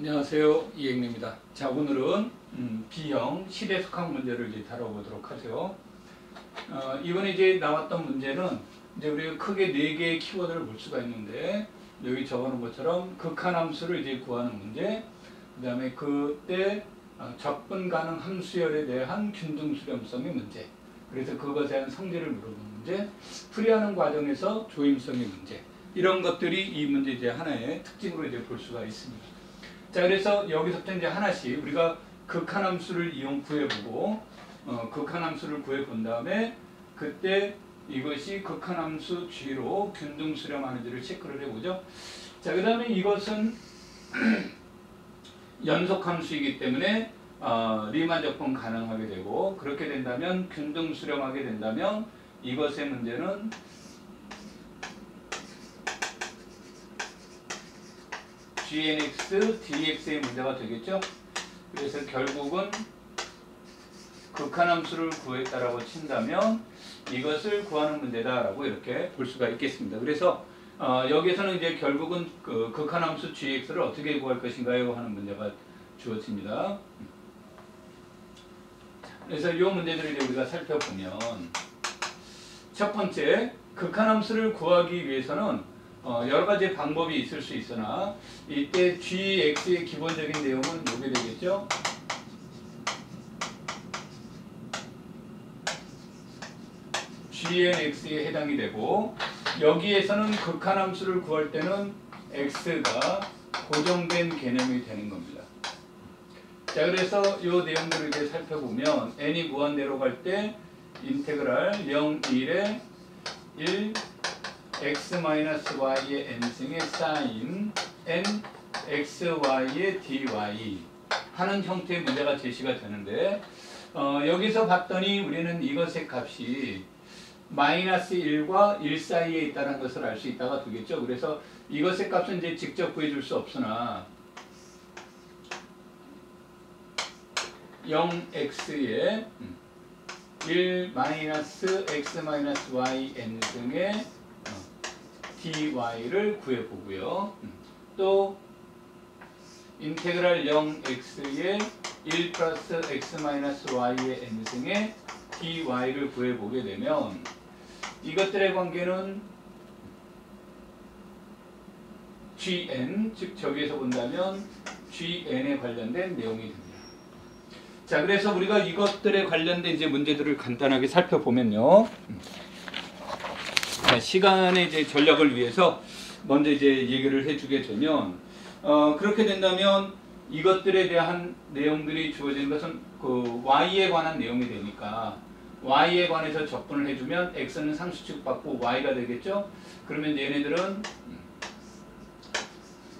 안녕하세요, 이행래입니다. 자, 오늘은 B형 시대속항 문제를 이제 다뤄보도록 하죠. 이번에 이제 나왔던 문제는 이제 우리가 크게 4개의 키워드를 볼 수가 있는데, 여기 적어놓은 것처럼 극한함수를 이제 구하는 문제, 그 다음에 그때 접근 가능 함수열에 대한 균등 수렴성의 문제, 그래서 그것에 대한 성질을 물어보는 문제, 풀이하는 과정에서 조임성의 문제, 이런 것들이 이 문제 이제 하나의 특징으로 이제 볼 수가 있습니다. 자, 그래서 여기서부터 이제 하나씩 우리가 극한함수를 이용 구해보고, 극한함수를 구해본 다음에 그때 이것이 극한함수 G로 균등 수렴하는지를 체크를 해보죠. 자, 그 다음에 이것은 연속함수이기 때문에 리만 적분 가능하게 되고, 그렇게 된다면 균등 수렴하게 된다면 이것의 문제는 GNX, DX의 문제가 되겠죠. 그래서 결국은 극한함수를 구했다라고 친다면 이것을 구하는 문제다라고 이렇게 볼 수가 있겠습니다. 그래서 여기에서는 이제 결국은 그 극한함수 GX를 어떻게 구할 것인가요? 하는 문제가 주어집니다. 그래서 이 문제들을 이제 우리가 살펴보면, 첫 번째, 극한함수를 구하기 위해서는 여러 가지 방법이 있을 수 있으나 이때 GX의 기본적인 내용은 이게 되겠죠. GNX에 해당이 되고, 여기에서는 극한함수를 구할 때는 X가 고정된 개념이 되는 겁니다. 자, 그래서 이 내용들을 이제 살펴보면 n이 무한대로 갈 때 인테그랄 0, 1에 1 x-y의 n승의 sin n xy의 dy 하는 형태의 문제가 제시가 되는데, 여기서 봤더니 우리는 이것의 값이 마이너스 1과 1 사이에 있다는 것을 알 수 있다가 되겠죠. 그래서 이것의 값은 이제 직접 구해줄 수 없으나 0x에 1 마이너스 x-y n승의 dy를 구해보고요. 또 인테그랄 0x의 1 플러스 x-y의 n승의 dy를 구해보게 되면 이것들의 관계는 gn, 즉 저기에서 본다면 gn에 관련된 내용이 됩니다. 자, 그래서 우리가 이것들에 관련된 이제 문제들을 간단하게 살펴보면요. 시간의 이제 전략을 위해서 먼저 이제 얘기를 해주게 되면, 그렇게 된다면 이것들에 대한 내용들이 주어진 것은 그 y에 관한 내용이 되니까 y에 관해서 접근을 해주면 x는 상수축 받고 y가 되겠죠. 그러면 얘네들은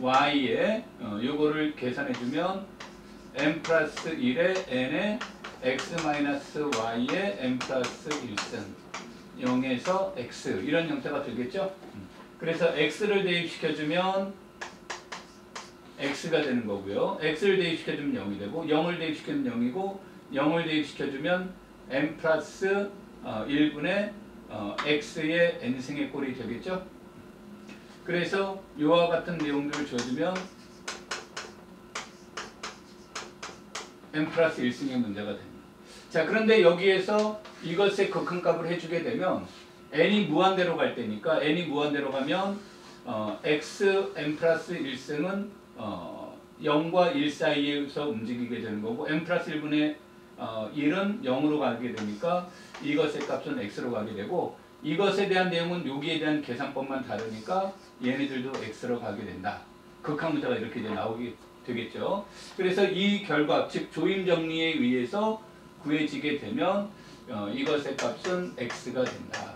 y에 요거를 계산해주면 n 플러스 1에 n에 x 마이너스 y에 n 플러스 1승 0에서 x 이런 형태가 되겠죠. 그래서 x를 대입시켜주면 x가 되는 거고요. x를 대입시켜주면 0이 되고, 0을 대입시켜주면 0이고, 0을 대입시켜주면 n 플러스 1분의 x의 n승의 꼴이 되겠죠. 그래서 이와 같은 내용들을 줘주면 n 플러스 1승의 문제가 됩니다. 자, 그런데 여기에서 이것의 극한값을 해주게 되면 n이 무한대로 갈 때니까, n이 무한대로 가면 x n 플러스 1승은 0과 1 사이에서 움직이게 되는 거고, n 플러스 1분의 1은 0으로 가게 되니까 이것의 값은 x로 가게 되고, 이것에 대한 내용은 여기에 대한 계산법만 다르니까 얘네들도 x로 가게 된다. 극한 문제가 이렇게 이제 나오게 되겠죠. 그래서 이 결과, 즉 조임 정리에 의해서 구해지게 되면 이것의 값은 x가 된다.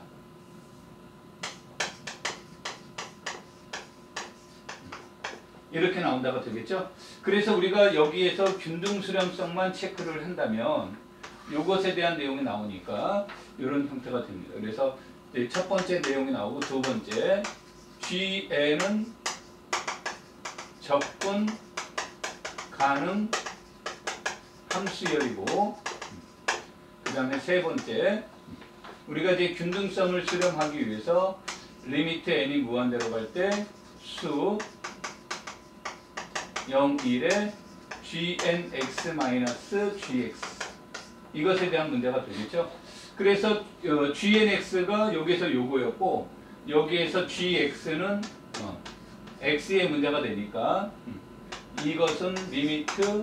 이렇게 나온다가 되겠죠. 그래서 우리가 여기에서 균등 수렴성만 체크를 한다면 이것에 대한 내용이 나오니까 이런 형태가 됩니다. 그래서 첫 번째 내용이 나오고, 두 번째 GN은 접근 가능 함수열이고, 그 다음에 세 번째 우리가 이제 균등성을 수렴하기 위해서 리미트 n이 무한대로 갈 때 수 0, 1에 gnx-gx 이것에 대한 문제가 되겠죠. 그래서 gnx가 여기서 요거였고 여기에서 gx는 x의 문제가 되니까 이것은 리미트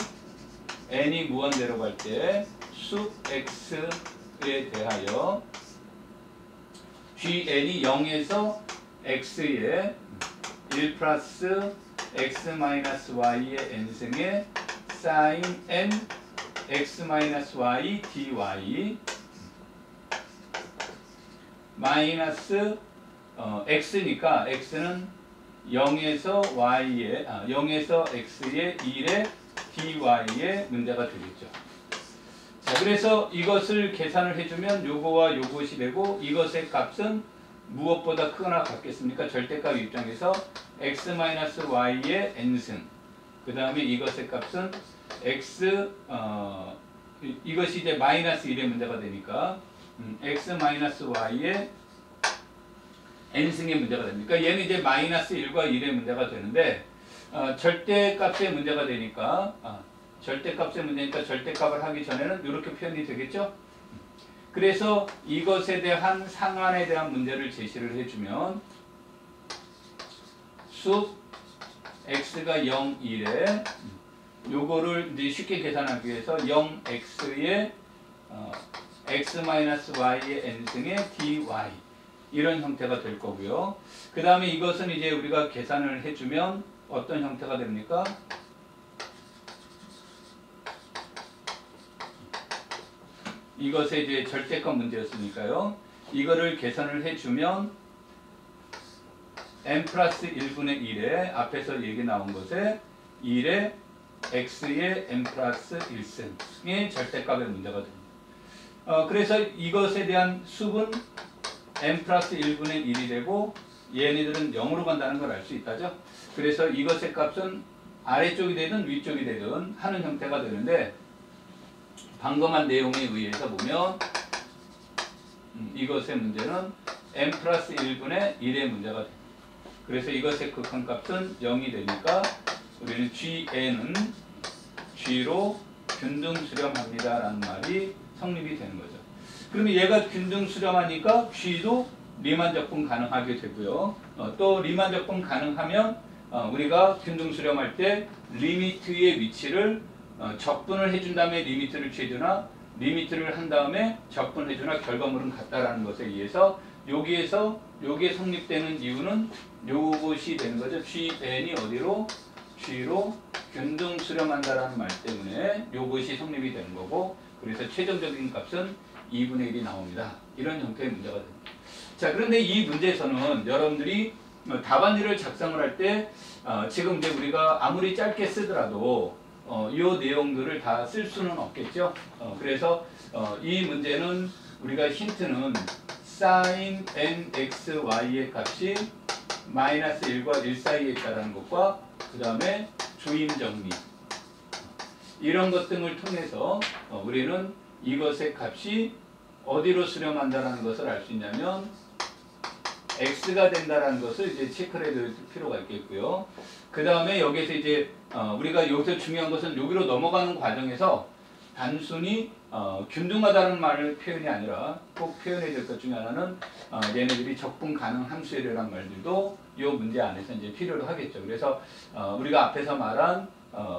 n이 무한대로 갈 때 수 x에 대하여 gn이 0에서 x에 1 플러스 x 마이너스 y의 n승의 sin n x 마이너스 y dy 마이너스 x니까 x는 0에서 y의 0에서 x의 1의 dy의 문제가 되겠죠. 자, 그래서 이것을 계산을 해주면 요거와 요것이 되고 이것의 값은 무엇보다 크거나 같겠습니까? 절대값 입장에서 x-y의 n승 그 다음에 이것의 값은 이것이 이제 마이너스 1의 문제가 되니까 x-y의 n승의 문제가 됩니까? 얘는 이제 마이너스 1과 1의 문제가 되는데 절대값의 문제가 되니까 절대값의 문제니까 절대값을 하기 전에는 이렇게 표현이 되겠죠? 그래서 이것에 대한 상한에 대한 문제를 제시를 해주면 수 x가 0, 1에 요거를 이제 쉽게 계산하기 위해서 0x의 x-y의 n승의 dy 이런 형태가 될 거고요. 그 다음에 이것은 이제 우리가 계산을 해주면 어떤 형태가 됩니까? 이것의 이제 절대값 문제였으니까요. 이거를 계산을 해주면 n 플러스 1분의 1에 앞에서 얘기 나온 것에 1에 x의 n 플러스 1승의 절대값의 문제가 됩니다. 그래서 이것에 대한 수분 n 플러스 1분의 1이 되고 얘네들은 0으로 간다는 걸 알 수 있다죠. 그래서 이것의 값은 아래쪽이 되든 위쪽이 되든 하는 형태가 되는데 방금 한 내용에 의해서 보면 이것의 문제는 n 플러스 1분의 1의 문제가 됩니다. 그래서 이것의 극한값은 0이 되니까 우리는 gn은 g로 균등 수렴합니다 라는 말이 성립이 되는 거죠. 그러면 얘가 균등 수렴하니까 g도 리만 적분 가능하게 되고요. 또 리만 적분 가능하면 우리가 균등 수렴할 때 리미트의 위치를 적분을 해준 다음에 리미트를 취해주나 리미트를 한 다음에 적분해주나 결과물은 같다라는 것에 의해서 여기에서 요게 성립되는 이유는 요것이 되는 거죠. gn이 어디로? g로 균등 수렴한다라는 말 때문에 요것이 성립이 되는 거고 그래서 최종적인 값은 2분의 1이 나옵니다. 이런 형태의 문제가 됩니다. 자, 그런데 이 문제에서는 여러분들이 답안지를 작성을 할 때 지금 이제 우리가 아무리 짧게 쓰더라도 이 내용들을 다 쓸 수는 없겠죠. 그래서 이 문제는 우리가 힌트는 sin nxy의 값이 마이너스 1과 1 사이에 있다는 것과 그 다음에 조임 정리 이런 것 등을 통해서 우리는 이것의 값이 어디로 수렴한다는 것을 알 수 있냐면 x가 된다는 것을 이제 체크를 해둘 필요가 있겠고요. 그 다음에 여기서 이제 우리가 여기서 중요한 것은 여기로 넘어가는 과정에서 단순히 균등하다는 말을 표현이 아니라 꼭 표현해야 될 것 중에 하나는 얘네들이 적분 가능 함수열이라는 말들도 이 문제 안에서 이제 필요로 하겠죠. 그래서 우리가 앞에서 말한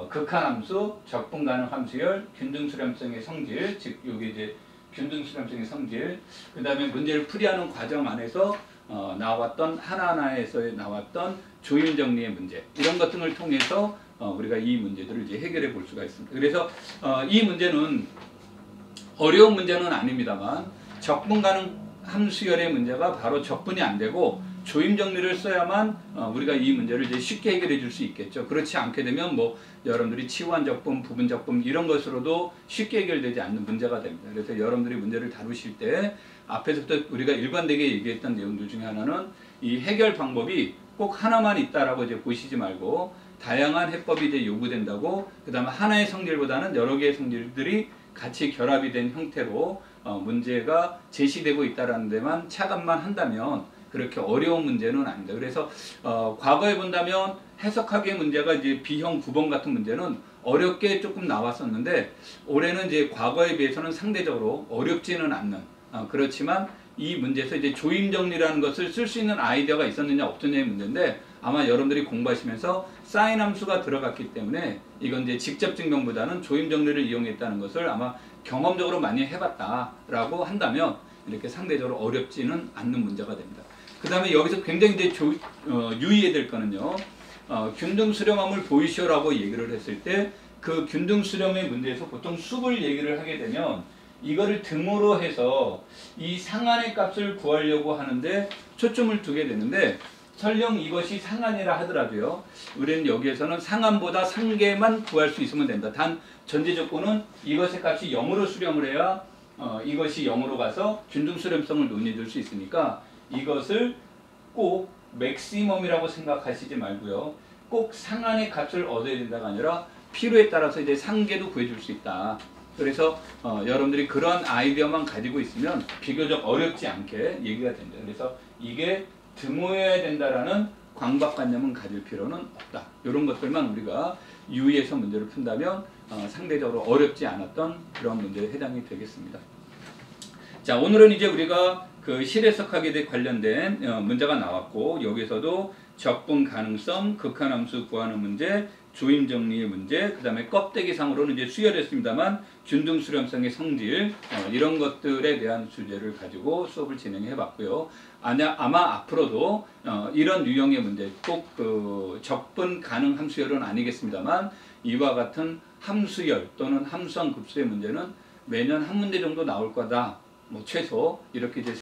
극한함수, 적분 가능 함수열, 균등 수렴성의 성질, 즉 여기 이제 균등 수렴성의 성질, 그 다음에 문제를 풀이하는 과정 안에서 나왔던 하나하나에서 나왔던 조임 정리의 문제 이런 것 등을 통해서 우리가 이 문제들을 이제 해결해 볼 수가 있습니다. 그래서 이 문제는 어려운 문제는 아닙니다만 적분 가능 함수열의 문제가 바로 적분이 안 되고 조임 정리를 써야만 우리가 이 문제를 이제 쉽게 해결해 줄 수 있겠죠. 그렇지 않게 되면 뭐 여러분들이 치환 적분, 부분 적분 이런 것으로도 쉽게 해결되지 않는 문제가 됩니다. 그래서 여러분들이 문제를 다루실 때 앞에서부터 우리가 일관되게 얘기했던 내용들 중에 하나는 이 해결 방법이 꼭 하나만 있다라고 이제 보시지 말고 다양한 해법이 이제 요구된다고 그 다음에 하나의 성질보다는 여러 개의 성질들이 같이 결합이 된 형태로 문제가 제시되고 있다라는 데만 차감만 한다면 그렇게 어려운 문제는 아닙니다. 그래서 과거에 본다면 해석하기의 문제가 이제 B형 9번 같은 문제는 어렵게 조금 나왔었는데 올해는 이제 과거에 비해서는 상대적으로 어렵지는 않는 그렇지만 이 문제에서 이제 조임 정리라는 것을 쓸 수 있는 아이디어가 있었느냐 없느냐의 문제인데 아마 여러분들이 공부하시면서 사인 함수가 들어갔기 때문에 이건 이제 직접 증명보다는 조임 정리를 이용했다는 것을 아마 경험적으로 많이 해봤다라고 한다면 이렇게 상대적으로 어렵지는 않는 문제가 됩니다. 그 다음에 여기서 굉장히 이제 유의해야 될 거는요. 균등 수렴함을 보이시오라고 얘기를 했을 때 그 균등 수렴의 문제에서 보통 숲을 얘기를 하게 되면 이거를 등으로 해서 이 상한의 값을 구하려고 하는데 초점을 두게 되는데 설령 이것이 상한이라 하더라도요. 우리는 여기에서는 상한보다 상계만 구할 수 있으면 된다. 단 전제 조건은 이것의 값이 0으로 수렴을 해야 이것이 0으로 가서 균등 수렴성을 논의해 줄 수 있으니까 이것을 꼭 맥시멈이라고 생각하시지 말고요. 꼭 상한의 값을 얻어야 된다가 아니라 필요에 따라서 이제 상계도 구해줄 수 있다. 그래서 여러분들이 그런 아이디어만 가지고 있으면 비교적 어렵지 않게 얘기가 됩니다. 그래서 이게 드모여야 된다라는 강박관념은 가질 필요는 없다. 이런 것들만 우리가 유의해서 문제를 푼다면 상대적으로 어렵지 않았던 그런 문제에 해당이 되겠습니다. 자, 오늘은 이제 우리가 그 실해석하기에 관련된 문제가 나왔고 여기서도 적분 가능성, 극한함수 구하는 문제, 조임 정리의 문제, 그 다음에 껍데기상으로는 이제 수열했습니다만 균등 수렴성의 성질 이런 것들에 대한 주제를 가지고 수업을 진행해 봤고요. 아마 앞으로도 이런 유형의 문제, 꼭 그 적분 가능 함수열은 아니겠습니다만 이와 같은 함수열 또는 함수항 급수의 문제는 매년 한 문제 정도 나올 거다. 뭐 최소 이렇게 이제